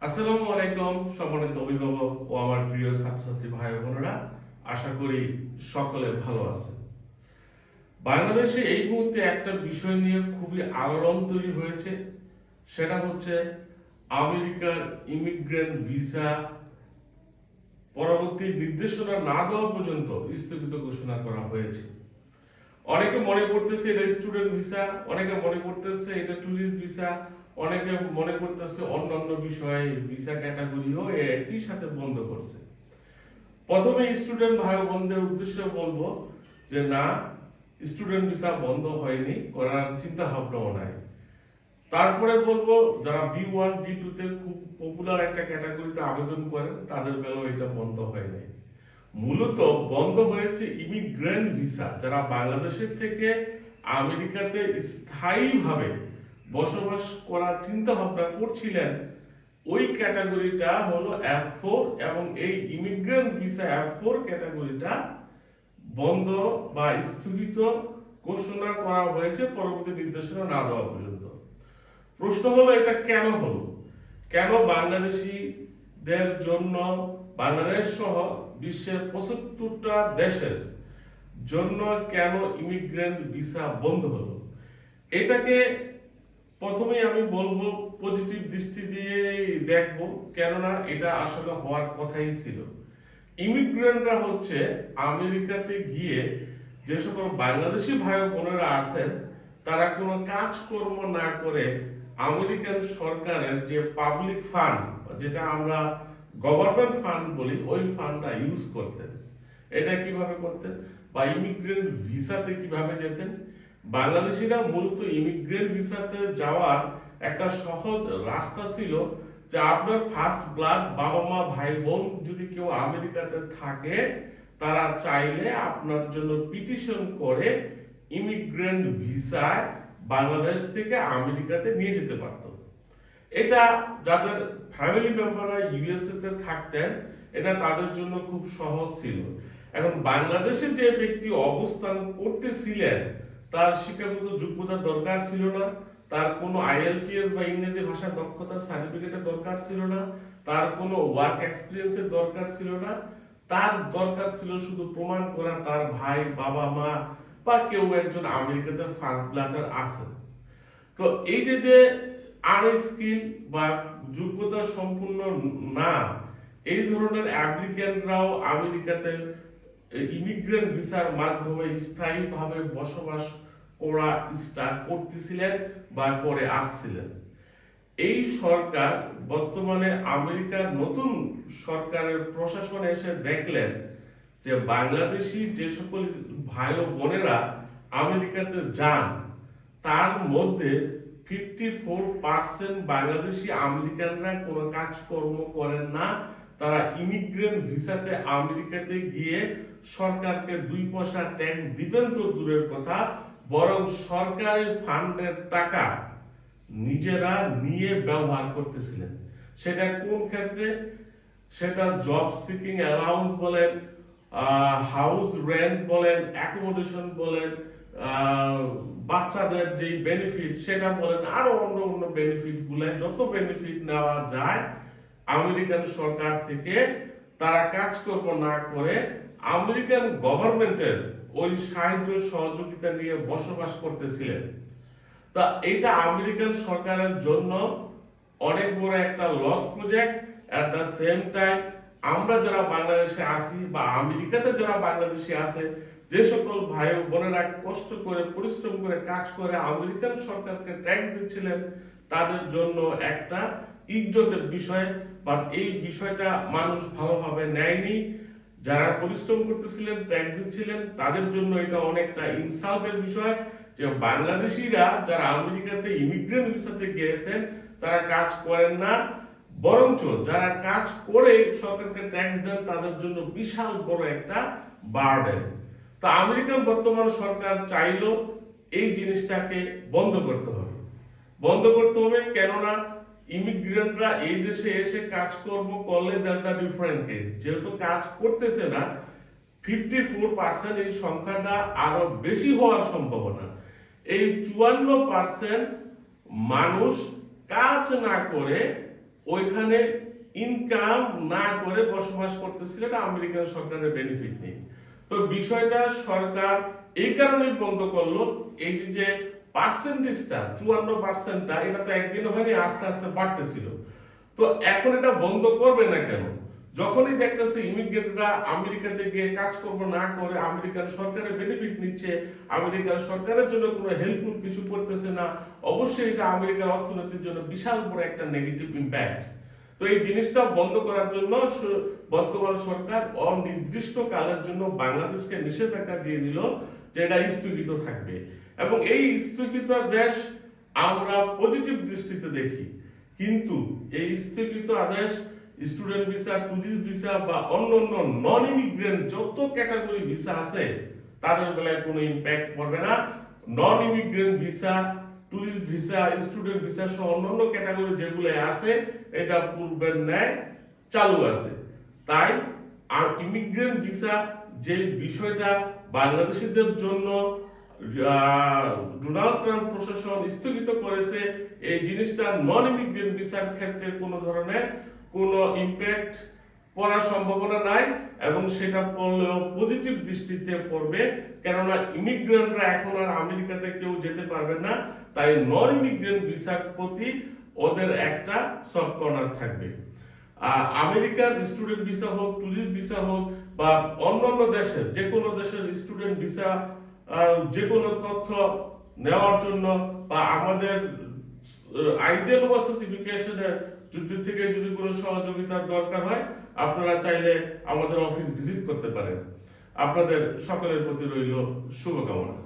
আসসালামু আলাইকুম সম্মানিত অভিভাবক ও আমার প্রিয় ছাত্রছাত্রী ভাই বোনেরা, আশা করি সকলে ভালো আছেন। বাংলাদেশে এই মুহূর্তে একটা বিষয় নিয়ে খুবই আলোড়ন তৈরি হয়েছে, সেটা হচ্ছে আমেরিকার ইমিগ্রেন্ট ভিসা পরবর্তী নির্দেশনা না দেওয়া পর্যন্ত স্থগিত ঘোষণা করা হয়েছে। অনেকে মনে করতেছে এটা স্টুডেন্ট ভিসা, অনেকে মনে করতেছে এটা ট্যুরিস্ট ভিসা, অনেকে মনে করতেছে অন্যান্য বিষয়ে ভিসা ক্যাটাগরিও একই সাথে বন্ধ করছে। প্রথমে স্টুডেন্ট ভাই বোনদের উদ্দেশ্যে বলবো যে না, স্টুডেন্ট ভিসা বন্ধ হয়নি, করার চিন্তা ভাবনাও নাই। তারপরে বলবো যারা B1 B2 তে খুব পপুলার একটা ক্যাটাগরিতে আবেদন করেন তাদের বেলাও এটা বন্ধ হয়নি। মূলত বন্ধ হয়েছে ইমিগ্রেন্ট ভিসা, যারা বাংলাদেশের থেকে আমেরিকাতে স্থায়ীভাবে বসবাস করার চিন্তা ভাবনা করছিলেন। ওই ক্যাটাগরিটা হলো F4 এবং এই ইমিগ্রেন্ট ভিসা F4 ক্যাটাগরিটা বন্ধ বা স্থগিত ঘোষণা করা হয়েছে পরবর্তী নির্দেশনা না দেওয়া পর্যন্ত। প্রশ্ন হলো এটা কেন হলো, কেন বাংলাদেশিদের জন্য, বাংলাদেশ সহ বিশ্বের ৭৫টা দেশের জন্য কেন ইমিগ্রেন্ট ভিসা বন্ধ হলো? এটাকে প্রথমেই আমি বলবো পজিটিভ দৃষ্টি দিয়ে দেখবো, কেননা এটা আসলে হওয়ার কথাই ছিল। ইমিগ্রেন্টরা হচ্ছে আমেরিকাতে গিয়ে যে সকল বাংলাদেশি ভাই বোনেরা আছেন, তারা কোনো কাজকর্ম না করে আমেরিকান সরকারের যে পাবলিক ফান্ড, যেটা আমরা গভর্নমেন্ট ফান্ড বলি, ওই ফান্ডটা ইউজ করতেন। এটা কিভাবে করতেন বা ইমিগ্রেন্ট ভিসাতে কিভাবে যেতেন? বাংলাদেশিরা মূলত ইমিগ্রেন্ট ভিসাতে যাওয়ার একটা সহজ রাস্তা ছিল যে আপনার ফার্স্ট ব্লাড বাবা মা ভাই বোন যদি কেউ আমেরিকাতে থাকে, তারা চাইলে আপনার জন্য পিটিশন করে ইমিগ্রেন্ট ভিসায় বাংলাদেশ থেকে আমেরিকাতে নিয়ে যেতে পারত। এটা যাদের ফ্যামিলি মেম্বাররা ইউএসএ তে থাকতেন, এটা তাদের জন্য খুব সহজ ছিল। এখন বাংলাদেশে যে ব্যক্তি অবস্থান করতেছিলেন, তার শিক্ষাগত যোগ্যতা দরকার ছিল না, তার কোনো IELTS বা ইংরেজি ভাষা দক্ষতার সার্টিফিকেটের দরকার ছিল না, তার কোনো ওয়ার্ক এক্সপিরিয়েন্সের দরকার ছিল না। তার দরকার ছিল শুধু প্রমাণ করা তার ভাই বাবা মা বা কেউ একজন আমেরিকাতে ফার্স্ট ব্লাডার আছে। তো এই যে আনস্কিল বা যোগ্যতা সম্পূর্ণ না, এই ধরনের অ্যাপ্লিক্যান্টরাও আমেরিকাতে ইমিগ্রেন্ট ভিসার মাধ্যমে স্থায়ীভাবে বসবাস করা স্টার্ট করতেছিলেন বা করে আসছিলেন। এই সরকার বর্তমানে আমেরিকার নতুন সরকারের প্রশাসনে এসে দেখলেন যে বাংলাদেশি যে সকল ভাই ও বোনেরা আমেরিকাতে যান, তার মধ্যে 54% বাংলাদেশি আমেরিকানরা কোনো কাজকর্ম করেন না। তারা ইমিগ্রেন্ট ভিসাতে আমেরিকাতে গিয়ে সরকারকে 2 পয়সা ট্যাক্স দিবেন তো দূরের কথা, বরং সরকারি ফান্ডের টাকা নিজেরা নিয়ে ব্যবহার করতেছিলেন। সেটা কোন ক্ষেত্রে? সেটা জব সিকিং অ্যালাউন্স বলেন, হাউস রেন্ট বলেন, অ্যাকোমোডেশন বলেন, বাচ্চাদের যে বেনিফিট সেটা বলেন, আরো অন্য অন্য বেনিফিট গুলাই, যত বেনিফিট নেওয়া যায় আমেরিকান সরকার থেকে, তারা কাজকর্ম না করে আমেরিকান গভর্নমেন্টের ওই সাহায্য সহযোগিতা নিয়ে বসবাস করতেছিলেন। তা এটা আমেরিকান সরকারের জন্য অনেক বড় একটা loss project. At the same time আমরা যারা বাংলাদেশে আছি বা আমেরিকাতে যারা বাংলাদেশি আছে, যে সকল ভাই ও বোনেরা কষ্ট করে পরিশ্রম করে কাজ করে আমেরিকান সরকারকে ট্যাক্স দিচ্ছিলেন, তাদের জন্য একটা ইজ্জতের বিষয়। বাট এই বিষয়টা মানুষ ভালোভাবে নেয়নি। যারা পরিশ্রম করতেছিলেন, ট্যাক্স দিচ্ছিলেন, তাদের জন্য এটা অনেকটা ইনসাল্টের বিষয় যে বাংলাদেশিরা যারা আমেরিকাতে ইমিগ্রেন্ট ভিসাতে গিয়েছেন তারা কাজ করেন না, বরঞ্চ যারা কাজ করে সরকারকে ট্যাক্স দেন তাদের জন্য বিশাল বড় একটা বার্ডেন। তো আমেরিকান বর্তমান সরকার চাইলো এই জিনিসটাকে বন্ধ করতে হবে। বন্ধ করতে হবে কেননা ইমিগ্রেন্টরা এই দেশে এসে কাজকর্ম করলে দ্যাটস ডিফারেন্ট কেস। যেহেতু কাজ করতেছে না, 54% এই সংখ্যাটা আরো বেশি হওয়ার সম্ভাবনা। এই 54% মানুষ কাজ না করে ওইখানে ইনকাম না করে বসবাস করতেছিল, এটা আমেরিকান সরকারের বেনিফিট নেই। তো বিষয়টা সরকার এই কারণে বন্ধ করলো, এই যে পার্সেন্টেজটা 54%টা, এটা তো একদিন হয়নি, আস্তে আস্তে বাড়তেছিল। তো এখন এটা বন্ধ করবে না কেন? যখনই দেখতেছে ইমিগ্রেন্টরা আমেরিকাতে গিয়ে কাজকর্ম না করে আমেরিকান সরকারের বেনিফিট নিচ্ছে, আমেরিকান সরকারের জন্য কোনো হেল্পফুল কিছু করতেছে না, অবশ্যই এটা আমেরিকার অর্থনীতির জন্য বিশাল বড় একটা নেগেটিভ ইম্প্যাক্ট। তো এই জিনিসটা বন্ধ করার জন্য বর্তমান সরকার অনির্দিষ্ট কালের জন্য বাংলাদেশকে নিষেধাজ্ঞা দিয়ে দিল যে এটা স্থগিত থাকবে। এবং এই স্থগিত আদেশ আমরা পজিটিভ দৃষ্টিতে দেখি, কিন্তু এই স্থগিত আদেশ স্টুডেন্ট ভিসা, টুরিস্ট ভিসা বা অন্যান্য নন ইমিগ্রেন্ট যত ক্যাটাগরি ভিসা আছে তাদের বেলায় কোনো ইম্প্যাক্ট পড়বে না। Non immigrant visa, tourist visa, student visa সহ অন্যান্য ক্যাটাগরি যেগুলো আছে এটা পূর্বের ন্যায় চালু আছে। তাই আর ইমিগ্রেন্ট ভিসা যে বিষয়টা বাংলাদেশিদের জন্য ডোনাল্ড ট্রাম্প প্রশাসন স্থগিত করেছে, এই জিনিসটা নন ইমিগ্রেন্ট ভিসার ক্ষেত্রে কোনো ধরনের কোনো ইম্প্যাক্ট পড়ার সম্ভাবনা নাই, এবং সেটা পড়লেও পজিটিভ দৃষ্টিতে পড়বে, কেননা ইমিগ্রেন্টরা এখন আর আমেরিকাতে কেউ যেতে পারবে না। তাই নন ইমিগ্রেন্ট ভিসার প্রতি ওদের একটা সফট কর্নার থাকবে। আমেরিকার স্টুডেন্ট ভিসা হোক, টুরিস্ট ভিসা হোক বা অন্যান্য দেশের যে কোনো দেশের স্টুডেন্ট ভিসা, যে কোনো তথ্য নেওয়ার জন্য বা আমাদের আইডিয়াল ওভারসিফিকেশনের থেকে যদি কোনো সহযোগিতার দরকার হয়, আপনারা চাইলে আমাদের অফিস ভিজিট করতে পারেন। আপনাদের সকলের প্রতি রইল শুভকামনা।